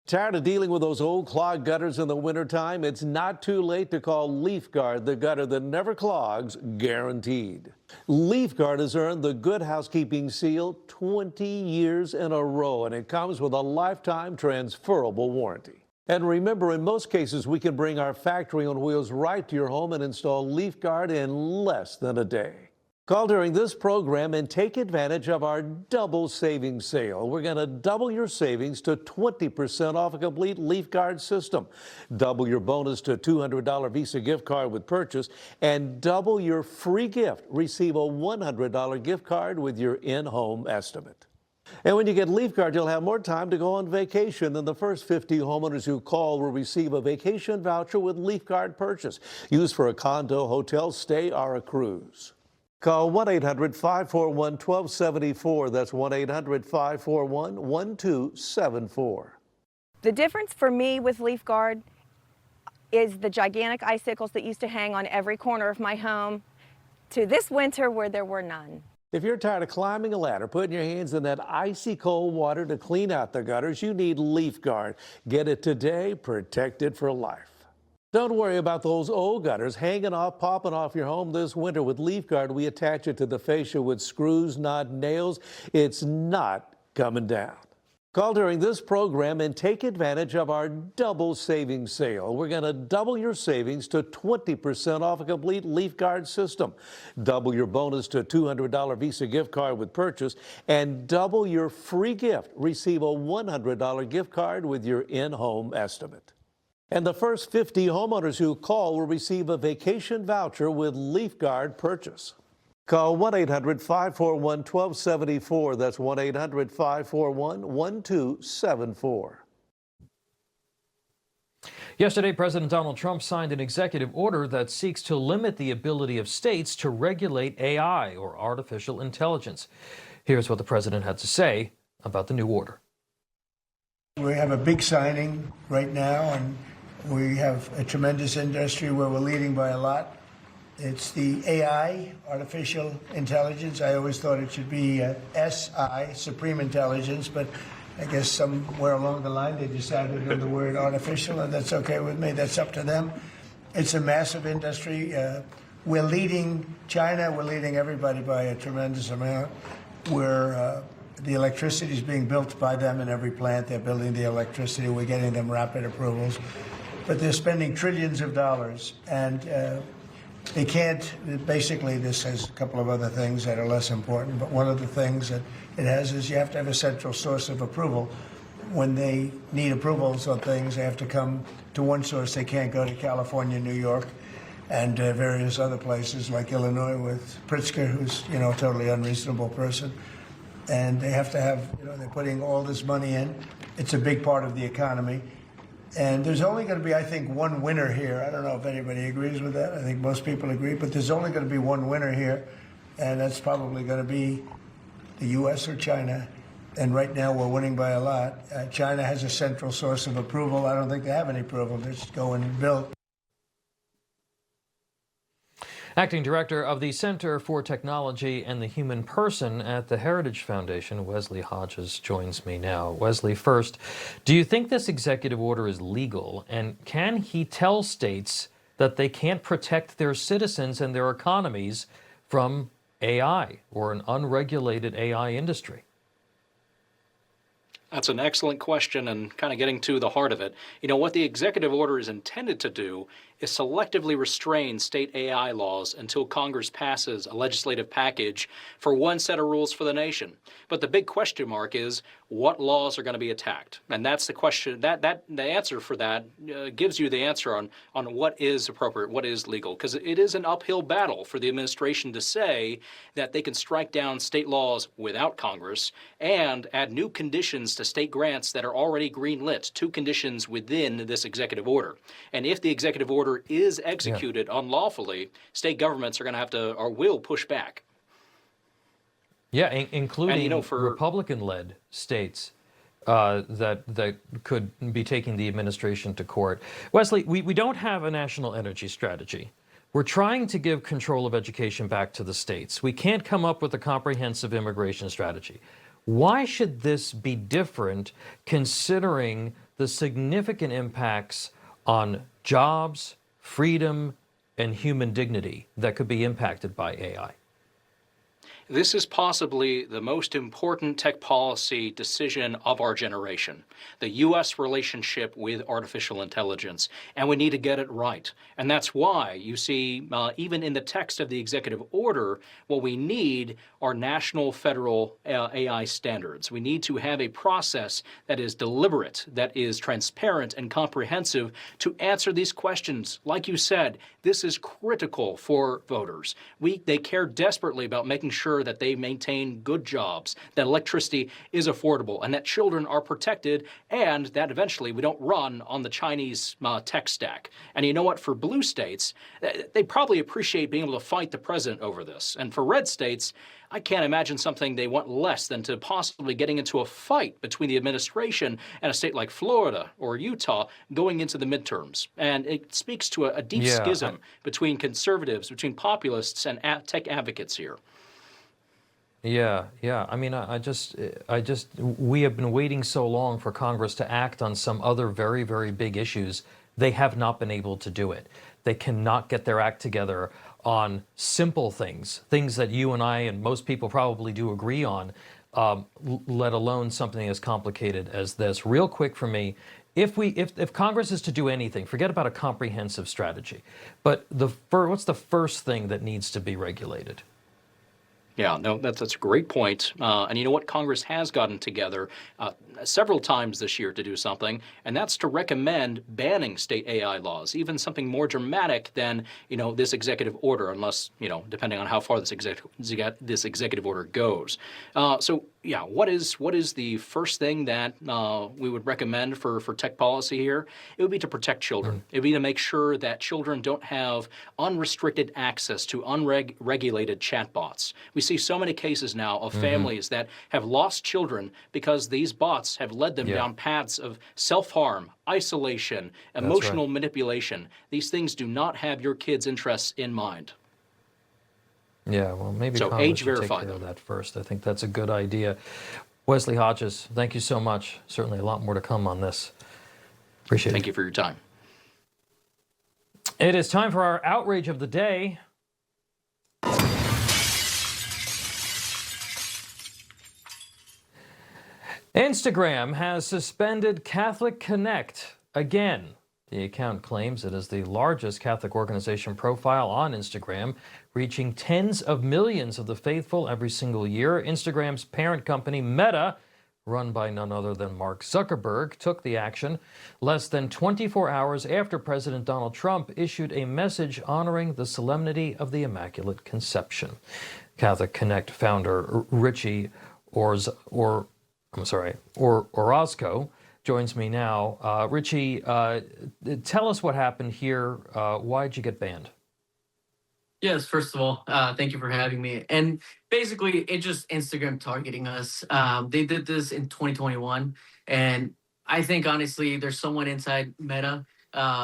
Tired of dealing with those old clogged gutters in the wintertime? It's not too late to call LeafGuard, the gutter that never clogs, guaranteed. LeafGuard has earned the Good Housekeeping seal 20 years in a row, and it comes with a lifetime transferable warranty. And remember, in most cases, we can bring our factory on wheels right to your home and install LeafGuard in less than a day. Call during this program and take advantage of our double savings sale. We're going to double your savings to 20% off a complete LeafGuard system, double your bonus to a $200 Visa gift card with purchase, and double your free gift. Receive a $100 gift card with your in-home estimate. And when you get LeafGuard, you'll have more time to go on vacation. Than the first 50 homeowners who call will receive a vacation voucher with LeafGuard purchase, used for a condo, hotel stay, or a cruise. Call 1-800-541-1274. That's 1-800-541-1274. The difference for me with LeafGuard is the gigantic icicles that used to hang on every corner of my home to this winter where there were none. If you're tired of climbing a ladder, putting your hands in that icy cold water to clean out the gutters, you need LeafGuard. Get it today, protect it for life. Don't worry about those old gutters hanging off, popping off your home this winter. With LeafGuard, we attach it to the fascia with screws, not nails. It's not coming down. Call during this program and take advantage of our double savings sale. We're going to double your savings to 20% off a complete Leaf Guard system. Double your bonus to a $200 Visa gift card with purchase and double your free gift. Receive a $100 gift card with your in-home estimate. And the first 50 homeowners who call will receive a vacation voucher with Leaf Guard purchase. Call 1-800-541-1274. That's 1-800-541-1274. Yesterday, President Donald Trump signed an executive order that seeks to limit the ability of states to regulate AI, or artificial intelligence. Here's what the president had to say about the new order. We have a big signing right now, and we have a tremendous industry where we're leading by a lot. It's the AI, artificial intelligence. I always thought it should be SI, supreme intelligence, but I guess somewhere along the line they decided on the word artificial, and that's okay with me. That's up to them. It's a massive industry. We're leading China. We're leading everybody by a tremendous amount. The electricity is being built by them in every plant. They're building the electricity. We're getting them rapid approvals. But they're spending trillions of dollars, and they can't. Basically, this has a couple of other things that are less important, but one of the things that it has is you have to have a central source of approval. When they need approvals on things, they have to come to one source. They can't go to California, New York, and various other places like Illinois with Pritzker, who's a totally unreasonable person. And they have to have, they're putting all this money in. It's a big part of the economy. And there's only going to be, I think, one winner here. I don't know if anybody agrees with that. I think most people agree. But there's only going to be one winner here, and that's probably going to be the U.S. or China. And right now we're winning by a lot. China has a central source of approval. I don't think they have any approval. They just go and build. Acting Director of the Center for Technology and the Human Person at the Heritage Foundation, Wesley Hodges, joins me now. Wesley, first, do you think this executive order is legal? And can he tell states that they can't protect their citizens and their economies from AI or an unregulated AI industry? That's an excellent question and kind of getting to the heart of it. What the executive order is intended to do is selectively restrain state AI laws until Congress passes a legislative package for one set of rules for the nation. But the big question mark is what laws are going to be attacked? And that's the question. The answer for that gives you the answer on what is appropriate, what is legal, because it is an uphill battle for the administration to say that they can strike down state laws without Congress and add new conditions to state grants that are already green-lit, two conditions within this executive order. And if the executive order is executed unlawfully, state governments are going to have to or will push back. Yeah, including Republican-led states that could be taking the administration to court. Wesley, we don't have a national energy strategy. We're trying to give control of education back to the states. We can't come up with a comprehensive immigration strategy. Why should this be different considering the significant impacts on jobs, freedom, and human dignity that could be impacted by AI? This is possibly the most important tech policy decision of our generation, the U.S. relationship with artificial intelligence, and we need to get it right. And that's why you see, even in the text of the executive order, what we need are national federal AI standards. We need to have a process that is deliberate, that is transparent and comprehensive to answer these questions. Like you said, this is critical for voters. They care desperately about making sure that they maintain good jobs, that electricity is affordable, and that children are protected, and that eventually we don't run on the Chinese tech stack. And you know what? For blue states, they probably appreciate being able to fight the president over this. And for red states, I can't imagine something they want less than to possibly getting into a fight between the administration and a state like Florida or Utah going into the midterms. And it speaks to a deep schism between conservatives, between populists and tech advocates here. Yeah. I mean, we have been waiting so long for Congress to act on some other very, very big issues. They have not been able to do it. They cannot get their act together on simple things that you and I and most people probably do agree on, let alone something as complicated as this. Real quick for me, if Congress is to do anything, forget about a comprehensive strategy, but what's the first thing that needs to be regulated? Yeah, no, that's a great point. And you know what? Congress has gotten together several times this year to do something, and that's to recommend banning state AI laws, even something more dramatic than, this executive order, unless, depending on how far this executive order goes. So, yeah, what is the first thing that we would recommend for tech policy here? It would be to protect children. It would be to make sure that children don't have unrestricted access to unregulated chatbots. We see so many cases now of families that have lost children because these bots have led them down paths of self-harm, isolation, emotional manipulation. These things do not have your kids' interests in mind. Yeah, well, maybe so Congress age should verify take care them. of that first. I think that's a good idea. Wesley Hodges, thank you so much. Certainly a lot more to come on this. Appreciate it. Thank you for your time. It is time for our outrage of the day. Instagram has suspended Catholic Connect again. The account claims it is the largest Catholic organization profile on Instagram, reaching tens of millions of the faithful every single year. Instagram's parent company, Meta, run by none other than Mark Zuckerberg, took the action less than 24 hours after President Donald Trump issued a message honoring the solemnity of the Immaculate Conception. Catholic Connect founder Richy Orozco joins me now. Richy, tell us what happened here. Why'd you get banned? Yes, first of all, thank you for having me. And basically, it's just Instagram targeting us. They did this in 2021. And I think, honestly, there's someone inside Meta,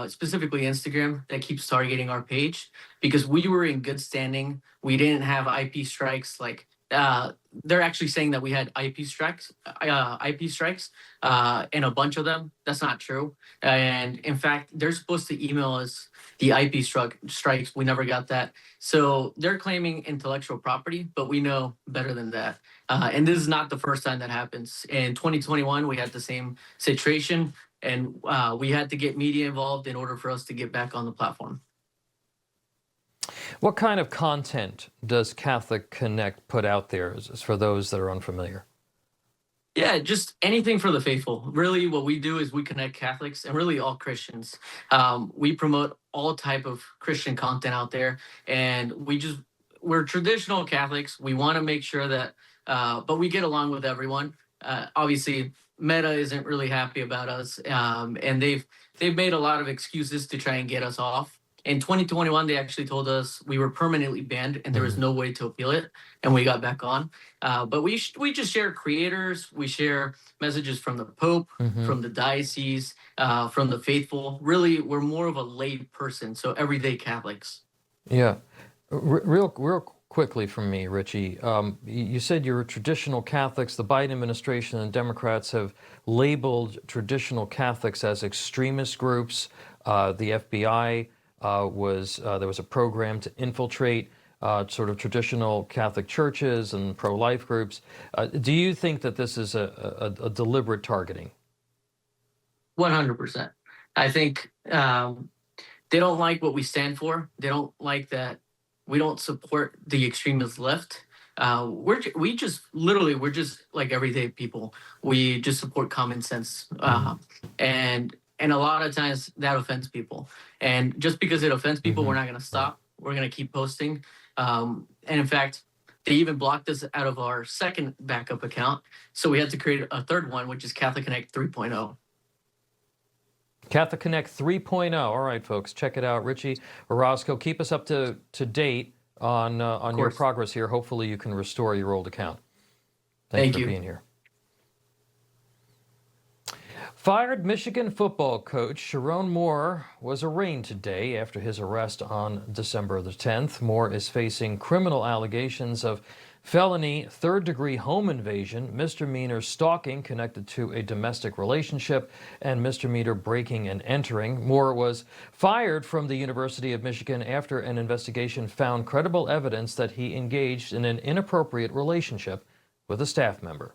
specifically Instagram, that keeps targeting our page because we were in good standing. We didn't have IP strikes. They're actually saying that we had IP strikes, and a bunch of them. That's not true. And in fact, they're supposed to email us the IP strikes. We never got that. So they're claiming intellectual property, but we know better than that. And this is not the first time that happens. In 2021, we had the same situation, and we had to get media involved in order for us to get back on the platform. What kind of content does Catholic Connect put out there for those that are unfamiliar? Yeah, just anything for the faithful. Really, what we do is we connect Catholics and really all Christians. We promote all type of Christian content out there, and we're traditional Catholics. We want to make sure that, but we get along with everyone. Obviously, Meta isn't really happy about us, and they've made a lot of excuses to try and get us off. In 2021, they actually told us we were permanently banned and there was no way to appeal it, and we got back on. But we just share creators. We share messages from the Pope, from the diocese, from the faithful. Really, we're more of a lay person, so everyday Catholics. Yeah. Real quickly from me, Richy, you said you're traditional Catholics. The Biden administration and Democrats have labeled traditional Catholics as extremist groups. The FBI there was a program to infiltrate sort of traditional Catholic churches and pro-life groups. Do you think that this is a deliberate targeting? 100%. I think they don't like what we stand for. They don't like that we don't support the extremist left. We're just like everyday people. We just support common sense, and a lot of times that offends people. And just because it offends people, we're not going to stop. We're going to keep posting. And in fact, they even blocked us out of our second backup account. So we had to create a third one, which is Catholic Connect 3.0. Catholic Connect 3.0. All right, folks, check it out. Richy Orozco, keep us up to date on your progress here. Hopefully you can restore your old account. Thanks for being here. Fired Michigan football coach Sharon Moore was arraigned today after his arrest on December the 10th. Moore is facing criminal allegations of felony third-degree home invasion, misdemeanor stalking connected to a domestic relationship, and misdemeanor breaking and entering. Moore was fired from the University of Michigan after an investigation found credible evidence that he engaged in an inappropriate relationship with a staff member.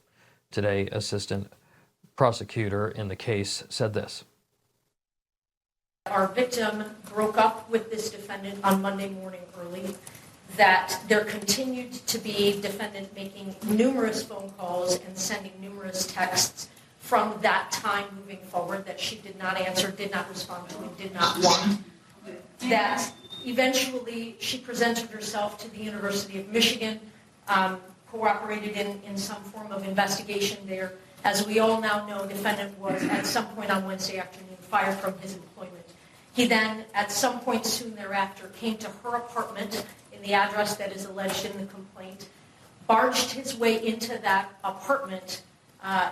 Today, assistant prosecutor in the case said this. Our victim broke up with this defendant on Monday morning early, that there continued to be defendant making numerous phone calls and sending numerous texts from that time moving forward that she did not answer, did not respond to, and did not want. That eventually she presented herself to the University of Michigan, cooperated in some form of investigation there. As we all now know, defendant was at some point on Wednesday afternoon fired from his employment. He then, at some point soon thereafter, came to her apartment in the address that is alleged in the complaint, barged his way into that apartment,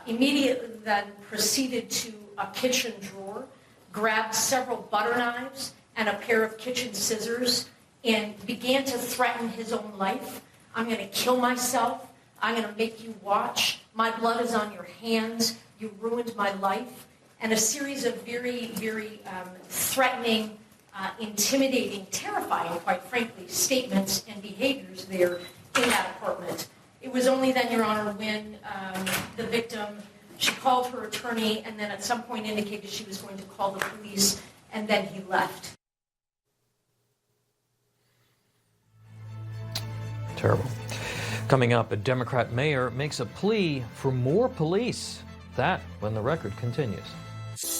immediately then proceeded to a kitchen drawer, grabbed several butter knives and a pair of kitchen scissors, and began to threaten his own life. I'm going to kill myself. I'm going to make you watch. My blood is on your hands. You ruined my life. And a series of very, very threatening, intimidating, terrifying, quite frankly, statements and behaviors there in that apartment. It was only then, Your Honor, when the victim, she called her attorney and then at some point indicated she was going to call the police, and then he left. Terrible. Coming up, a Democrat mayor makes a plea for more police. That when the record continues.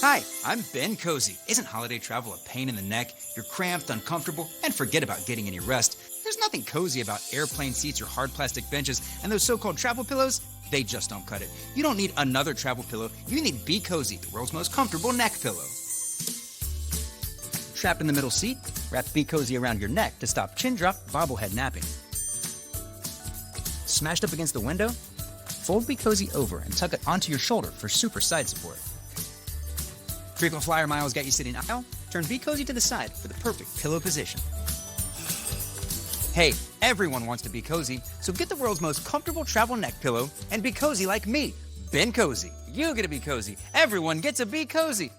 Hi, I'm Ben Cozy. Isn't holiday travel a pain in the neck? You're cramped, uncomfortable, and forget about getting any rest. There's nothing cozy about airplane seats or hard plastic benches, and those so-called travel pillows, they just don't cut it. You don't need another travel pillow. You need Be Cozy, the world's most comfortable neck pillow. Trapped in the middle seat? Wrap Be Cozy around your neck to stop chin drop, bobblehead napping. Smashed up against the window? Fold Be Cozy over and tuck it onto your shoulder for super side support. Frequent flyer miles got you sitting aisle? Turn Be Cozy to the side for the perfect pillow position. Hey, everyone wants to be cozy, so get the world's most comfortable travel neck pillow and be cozy like me, Ben Cozy. You get to be cozy. Everyone gets a Be Cozy.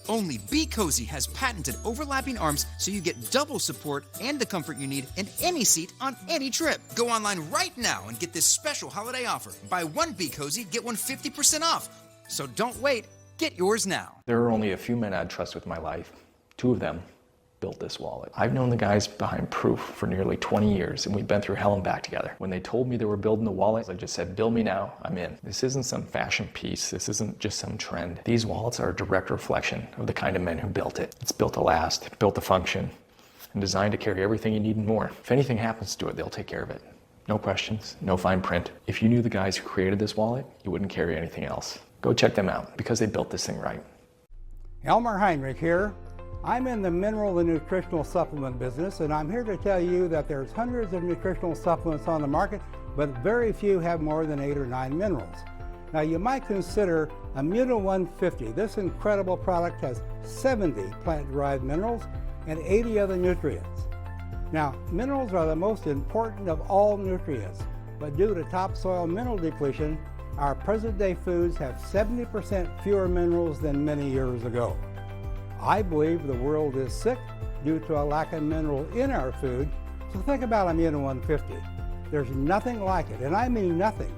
Only Be Cozy has patented overlapping arms so you get double support and the comfort you need in any seat on any trip. Go online right now and get this special holiday offer. Buy one Be Cozy, get one 50% off. So don't wait. Get yours now. There are only a few men I'd trust with my life. Two of them built this wallet. I've known the guys behind Proof for nearly 20 years, and we've been through hell and back together. When they told me they were building the wallet, I just said, bill me now, I'm in. This isn't some fashion piece. This isn't just some trend. These wallets are a direct reflection of the kind of men who built it. It's built to last, built to function, and designed to carry everything you need and more. If anything happens to it, they'll take care of it. No questions, no fine print. If you knew the guys who created this wallet, you wouldn't carry anything else. Go check them out, because they built this thing right. Elmer Heinrich here. I'm in the mineral and nutritional supplement business, and I'm here to tell you that there's hundreds of nutritional supplements on the market, but very few have more than 8 or 9 minerals. Now you might consider Immuno 150. This incredible product has 70 plant-derived minerals and 80 other nutrients. Now, minerals are the most important of all nutrients, but due to topsoil mineral depletion, our present-day foods have 70% fewer minerals than many years ago. I believe the world is sick due to a lack of mineral in our food, so think about Immuno 150. There's nothing like it, and I mean nothing.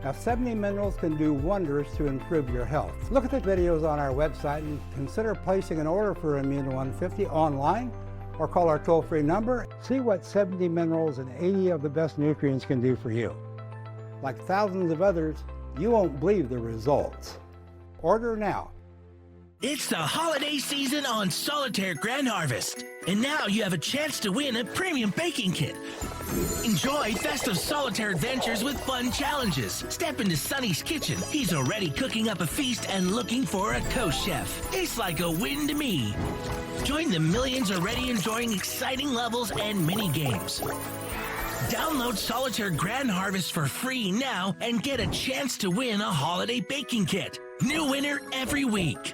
Now, 70 minerals can do wonders to improve your health. Look at the videos on our website and consider placing an order for Immuno 150 online or call our toll-free number. See what 70 minerals and 80 of the best nutrients can do for you. Like thousands of others, you won't believe the results. Order now. It's the holiday season on Solitaire Grand Harvest, and now you have a chance to win a premium baking kit. Enjoy festive solitaire adventures with fun challenges. Step into Sonny's kitchen. He's already cooking up a feast and looking for a co-chef. It's like a win to me. Join the millions already enjoying exciting levels and mini games. Download Solitaire Grand Harvest for free now and get a chance to win a holiday baking kit. New winner every week.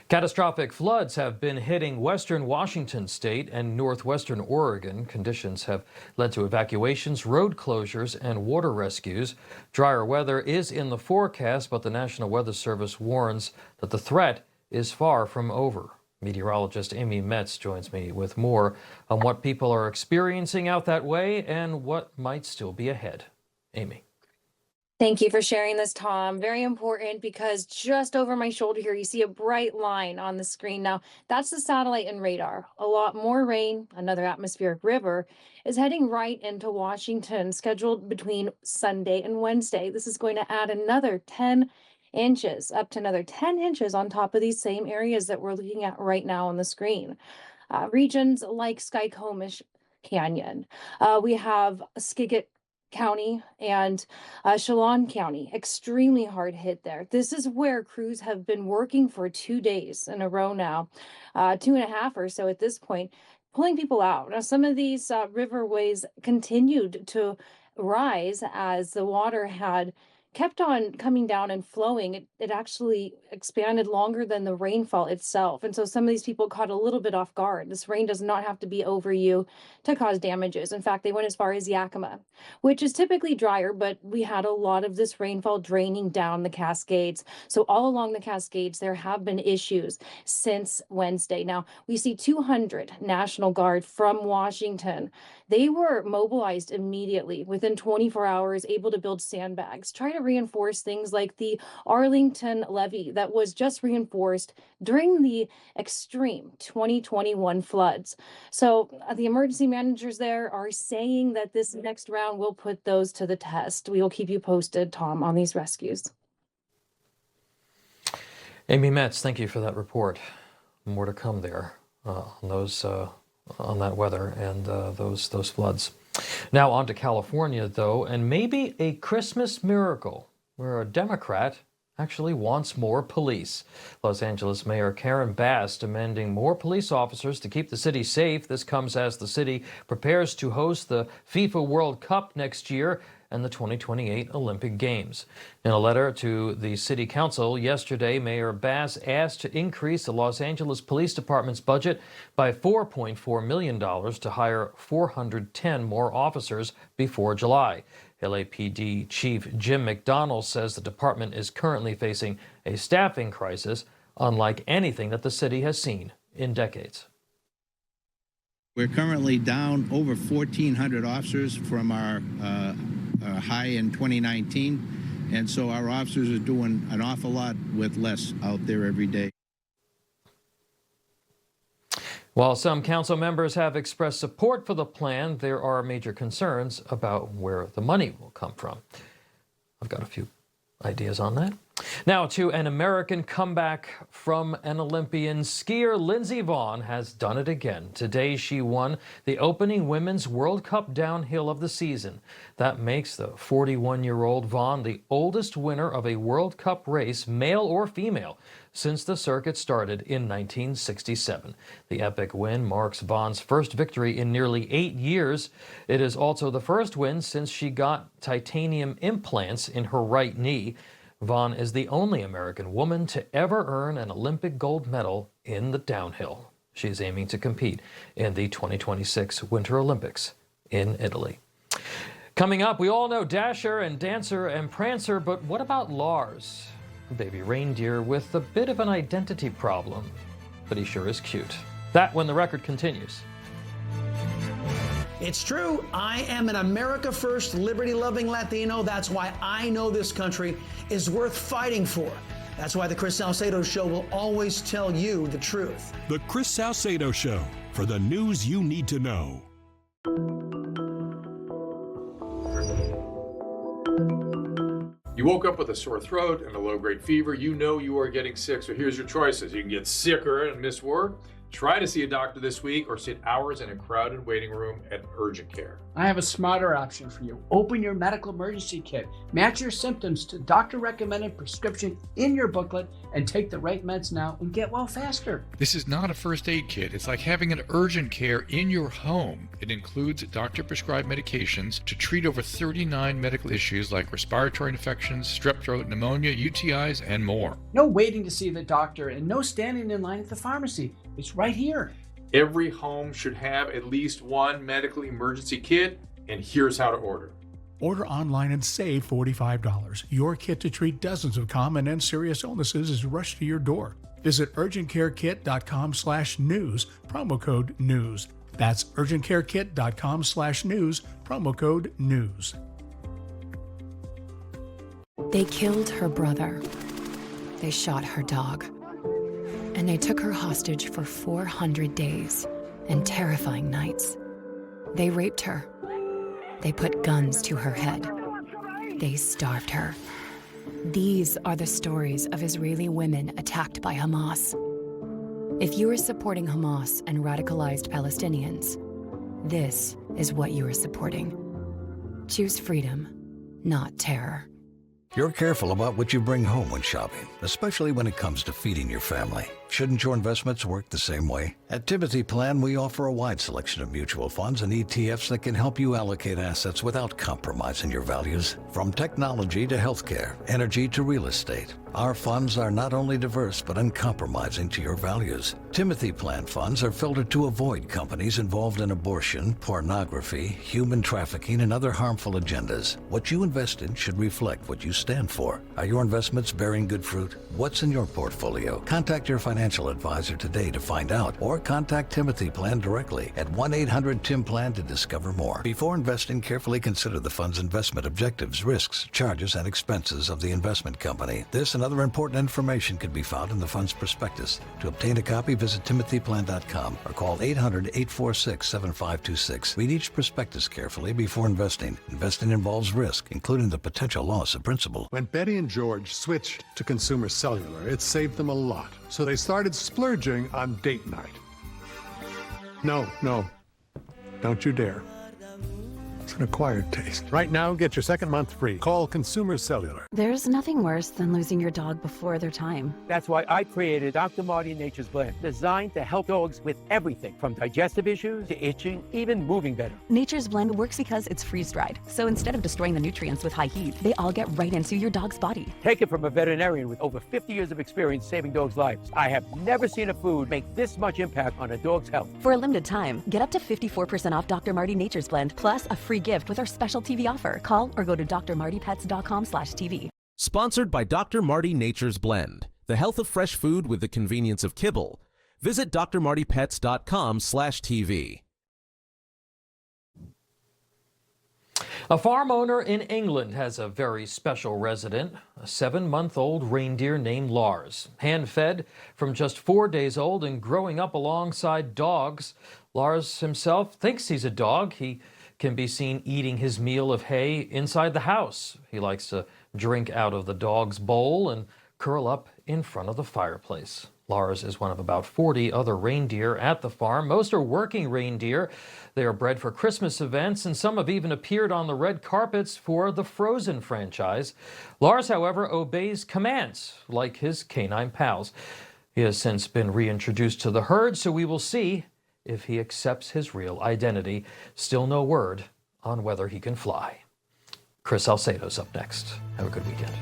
Catastrophic floods have been hitting western Washington state and northwestern Oregon. Conditions have led to evacuations, road closures, and water rescues. Drier weather is in the forecast, but the National Weather Service warns that the threat is far from over. Meteorologist Amy Metz joins me with more on what people are experiencing out that way and what might still be ahead. Amy. Thank you for sharing this, Tom. Very important because just over my shoulder here, you see a bright line on the screen. Now, that's the satellite and radar. A lot more rain, another atmospheric river, is heading right into Washington, scheduled between Sunday and Wednesday. This is going to add another 10 inches, up to another 10 inches on top of these same areas that we're looking at right now on the screen. Regions like Skycomish Canyon. We have Skagit County and Chelan County, extremely hard hit there. This is where crews have been working for 2 days in a row now, 2.5 or so at this point, pulling people out. Now, some of these riverways continued to rise as the water had kept on coming down and flowing. It actually expanded longer than the rainfall itself. And so some of these people caught a little bit off guard. This rain does not have to be over you to cause damages. In fact, they went as far as Yakima, which is typically drier, but we had a lot of this rainfall draining down the Cascades. So all along the Cascades, there have been issues since Wednesday. Now, we see 200 National Guard from Washington. They were mobilized immediately within 24 hours, able to build sandbags, try to reinforce things like the Arlington levee that was just reinforced during the extreme 2021 floods. So the emergency managers there are saying that this next round will put those to the test. We will keep you posted, Tom, on these rescues. Amy Metz, thank you for that report. More to come there on that weather and those floods. Now on to California, though, and maybe a Christmas miracle where a Democrat actually wants more police. Los Angeles Mayor Karen Bass demanding more police officers to keep the city safe. This comes as the city prepares to host the FIFA World Cup next year and the 2028 Olympic Games. In a letter to the City Council yesterday, Mayor Bass asked to increase the Los Angeles Police Department's budget by $4.4 million to hire 410 more officers before July. LAPD Chief Jim McDonnell says the department is currently facing a staffing crisis unlike anything that the city has seen in decades. We're currently down over 1,400 officers from our high in 2019, and so our officers are doing an awful lot with less out there every day. While some council members have expressed support for the plan, there are major concerns about where the money will come from. I've got a few ideas on that. Now to an American comeback from an Olympian. Skier Lindsey Vonn has done it again. Today she won the opening Women's World Cup downhill of the season. That makes the 41-year-old Vonn the oldest winner of a World Cup race, male or female, since the circuit started in 1967. The epic win marks Vonn's first victory in nearly 8 years. It is also the first win since she got titanium implants in her right knee. Vonn is the only American woman to ever earn an Olympic gold medal in the downhill. She's aiming to compete in the 2026 Winter Olympics in Italy. Coming up, we all know Dasher and Dancer and Prancer, but what about Lars? A baby reindeer with a bit of an identity problem, but he sure is cute. That when the record continues. It's true. I am an America First, liberty-loving Latino. That's why I know this country is worth fighting for. That's why the Chris Salcedo Show will always tell you the truth. The Chris Salcedo Show, for the news you need to know. You woke up with a sore throat and a low-grade fever. You know you are getting sick, so here's your choices. You can get sicker and miss work. Try to see a doctor this week or sit hours in a crowded waiting room at urgent care. I have a smarter option for you. Open your medical emergency kit. Match your symptoms to doctor-recommended prescription in your booklet and take the right meds now and get well faster. This is not a first aid kit. It's like having an urgent care in your home. It includes doctor-prescribed medications to treat over 39 medical issues like respiratory infections, strep throat, pneumonia, UTIs, and more. No waiting to see the doctor and no standing in line at the pharmacy. It's right here. Every home should have at least one medical emergency kit, and here's how to order. Order online and save $45. Your kit to treat dozens of common and serious illnesses is rushed to your door. Visit urgentcarekit.com/news, promo code NEWS. That's urgentcarekit.com/news, promo code NEWS. They killed her brother. They shot her dog. And they took her hostage for 400 days and terrifying nights. They raped her. They put guns to her head. They starved her. These are the stories of Israeli women attacked by Hamas. If you are supporting Hamas and radicalized Palestinians, this is what you are supporting. Choose freedom, not terror. You're careful about what you bring home when shopping, especially when it comes to feeding your family. Shouldn't your investments work the same way? At Timothy Plan, we offer a wide selection of mutual funds and ETFs that can help you allocate assets without compromising your values. From technology to healthcare, energy to real estate, our funds are not only diverse but uncompromising to your values. Timothy Plan funds are filtered to avoid companies involved in abortion, pornography, human trafficking, and other harmful agendas. What you invest in should reflect what you stand for. Are your investments bearing good fruit? What's in your portfolio? Contact your financial advisor today to find out, or contact Timothy Plan directly at 1-800-TIM-PLAN to discover more. Before investing, carefully consider the fund's investment objectives, risks, charges, and expenses of the investment company. This and other important information can be found in the fund's prospectus. To obtain a copy, visit timothyplan.com or call 800-846-7526. Read each prospectus carefully before investing. Investing involves risk, including the potential loss of principal. When Betty and George switched to consumer cellular, it saved them a lot. So they started splurging on date night. No, don't you dare. It's an acquired taste. Right now, get your second month free. Call Consumer Cellular. There's nothing worse than losing your dog before their time. That's why I created Dr. Marty Nature's Blend, designed to help dogs with everything from digestive issues to itching, even moving better. Nature's Blend works because it's freeze-dried. So instead of destroying the nutrients with high heat, they all get right into your dog's body. Take it from a veterinarian with over 50 years of experience saving dogs' lives. I have never seen a food make this much impact on a dog's health. For a limited time, get up to 54% off Dr. Marty Nature's Blend, plus a free gift with our special TV offer. Call or go to drmartypets.com/TV. Sponsored by Dr. Marty Nature's Blend, the health of fresh food with the convenience of kibble. Visit drmartypets.com/TV. A farm owner in England has a very special resident, a 7-month-old reindeer named Lars. Hand-fed from just 4 days old and growing up alongside dogs. Lars himself thinks he's a dog. He can be seen eating his meal of hay inside the house. He likes to drink out of the dog's bowl and curl up in front of the fireplace. Lars is one of about 40 other reindeer at the farm. Most are working reindeer. They are bred for Christmas events, and some have even appeared on the red carpets for the Frozen franchise. Lars, however, obeys commands like his canine pals. He has since been reintroduced to the herd, so we will see if he accepts his real identity. Still no word on whether he can fly. Chris Salcedo's up next. Have a good weekend.